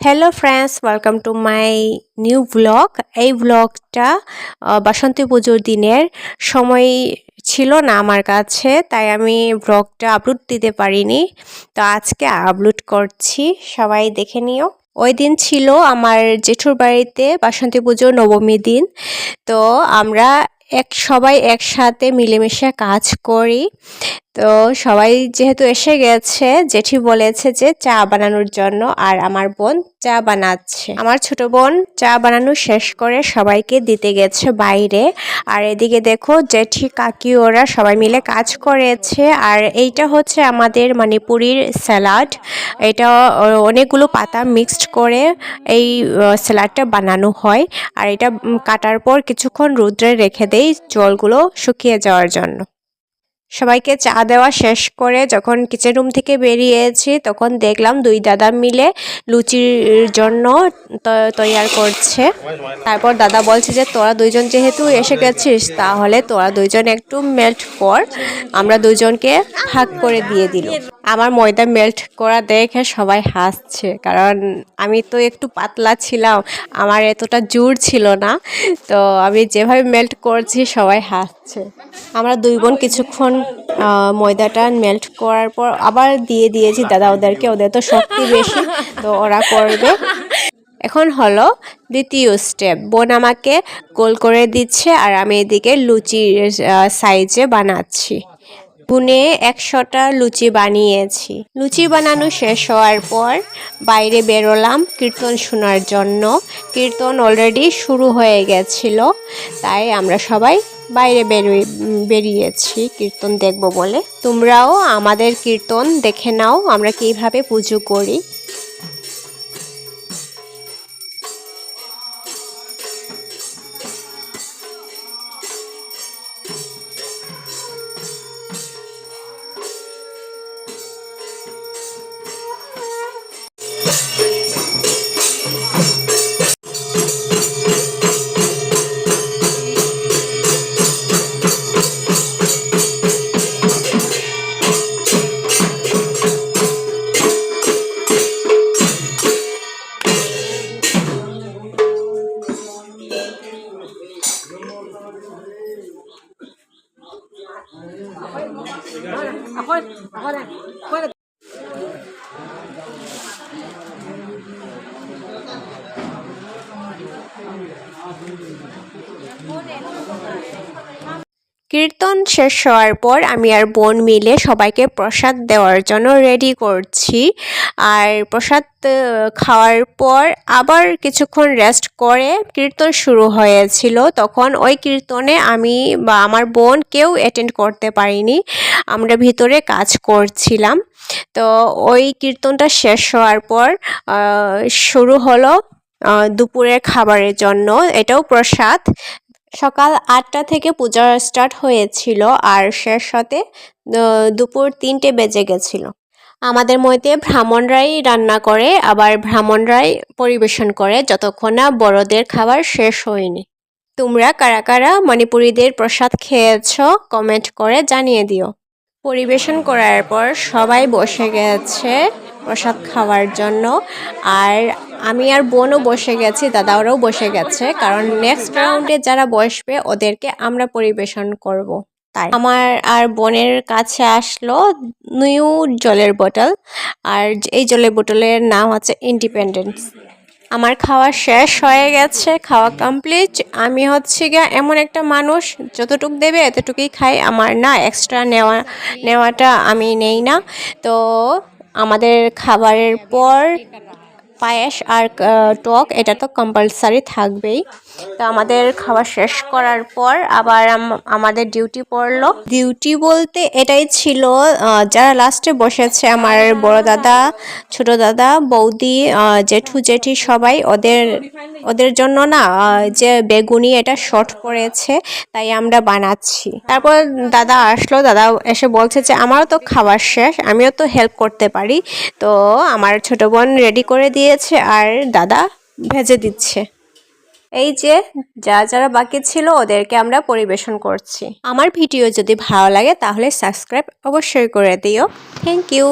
Hello friends, welcome to my new blog. এই ব্লগটা বাসন্তী পুজোর দিনের সময় ছিল না আমার কাছে, তাই আমি ব্লগটা আপলোড দিতে পারিনি। তো আজকে আপলোড করছি, সবাই দেখে নিও। ওই দিন ছিল আমার জেঠুর বাড়িতে বাসন্তী পুজোর নবমী দিন। তো আমরা সবাই একসাথে মিলেমিশে কাজ করি। তো সবাই যেহেতু এসে গেছে, জেঠি বলেছে যে চা বানানোর জন্য, আর আমার বোন চা বানাচ্ছে। আমার ছোট বোন চা বানানো শেষ করে সবাইকে দিতে গেছে বাইরে। আর এদিকে দেখো জেঠি কাকি ওরা সবাই মিলে কাজ করেছে। আর এইটা হচ্ছে আমাদের মণিপুরির স্যালাড। এটা অনেকগুলো পাতা মিক্সড করে এই স্যালাডটা বানানো হয়। আর এটা কাটার পর কিছুক্ষণ রোদ্রে রেখে দেই জলগুলো শুকিয়ে যাওয়ার জন্য। সবাইকে চা দেওয়া শেষ করে যখন কিচেন রুম থেকে বেরিয়েছি, তখন দেখলাম দুই দাদা মিলে লুচির জন্য তৈয়ার করছে। তারপর দাদা বলছে যে তোরা দুইজন যেহেতু এসে গেছিস, তাহলে তোরা দুইজন একটু মেল্ট কর। আমরা দুইজনকে ভাগ করে দিয়ে দিল। আমার ময়দা মেল্ট করা দেখে সবাই হাসছে, কারণ আমি তো একটু পাতলা ছিলাম, আমার এতটা জোর ছিল না। তো আমি যেভাবে মেল্ট করছি সবাই হাসছে। আমরা দুই বোন কিছুক্ষণ ময়দাটা মেল্ট করার পর আবার দিয়ে দিয়েছি দাদা ওদেরকে, ওদের তো শক্তি বেশি, তো ওরা করবে। এখন হলো দ্বিতীয় স্টেপ, বোন আমাকে গোল করে দিচ্ছে আর আমি এদিকে লুচির সাইজে বানাচ্ছি। বুনে 100টা লুচি বানিয়েছি। লুচি বানানো শেষ হওয়ার পর বাইরে বেরোলাম কীর্তন শোনার জন্য। কীর্তন অলরেডি শুরু হয়ে গেছিল, তাই আমরা সবাই বাইরে বেরিয়েছি কীর্তন দেখব বলে। তোমরাও আমাদের কীর্তন দেখে নাও, আমরা কিভাবে পুজো করি। কীর্তন শেষ হওয়ার পর আমি আর বোন মিলে সবাইকে প্রসাদ দেওয়ার জন্য রেডি করছি। আর প্রসাদ খাওয়ার পর আবার কিছুক্ষণ রেস্ট করে কীর্তন শুরু হয়েছিল। তখন ওই কীর্তনে আমি বা আমার বোন কেউ অ্যাটেন্ড করতে পারিনি, আমরা ভিতরে কাজ করছিলাম। তো ওই কীর্তনটা শেষ হওয়ার পর শুরু হলো দুপুরের খাবারের জন্য। এটাও প্রসাদ। সকাল 8টা থেকে পূজা স্টার্ট হয়েছিল আর শেষ হতে দুপুর 3টে বেজে গেছিল। আমাদের মধ্যে ব্রাহ্মণরাই রান্না করে, আবার ব্রাহ্মণরাই পরিবেশন করে যতক্ষণ না বড়দের খাবার শেষ হয়নি। তোমরা কারা কারা মণিপুরীদের প্রসাদ খেয়েছ কমেন্ট করে জানিয়ে দিও। পরিবেশন করার পর সবাই বসে গেছে প্রসাদ খাওয়ার জন্য। আর আমি আর বোনও বসে গেছি, দাদা ওরাও বসে গেছে, কারণ নেক্সট রাউন্ডে যারা বসবে ওদেরকে আমরা পরিবেশন করব। তাই আমার আর বোনের কাছে আসলো নিউ জলের বোতল, আর এই জলের বোতলের নাম হচ্ছে ইন্ডিপেন্ডেন্স। আমার খাওয়া শেষ হয়ে গেছে, খাওয়া কমপ্লিট। আমি হচ্ছে গিয়া এমন একটা মানুষ, যতটুক দেবে এতটুকুই খাই, আমার না এক্সট্রা নেওয়াটা আমি নেই না। তো আমাদের খাবারের পর পায়েস আর টক এটা তো কম্পালসারি থাকবেই। তো আমাদের খাওয়া শেষ করার পর আবার আমাদের ডিউটি পড়লো। ডিউটি বলতে এটাই ছিল, যারা লাস্টে বসেছে আমার বড় দাদা, ছোট দাদা, বৌদি, জেঠু জেঠি সবাই, ওদের জন্য না যে বেগুনি এটা শর্ট পড়েছে, তাই আমরা বানাচ্ছি। তারপর দাদা আসলো, দাদা এসে বলছে যে আমারও তো খাবার শেষ, আমিও তো হেল্প করতে পারি। তো আমার ছোট বোন রেডি করে দিয়েছে আর দাদা ভেজে দিচ্ছে। এই যে যারা বাকি ছিল ওদেরকে আমরা পরিবেশন করছি। আমার ভিডিও যদি ভালো লাগে তাহলে সাবস্ক্রাইব অবশ্যই করে দিও। Thank you.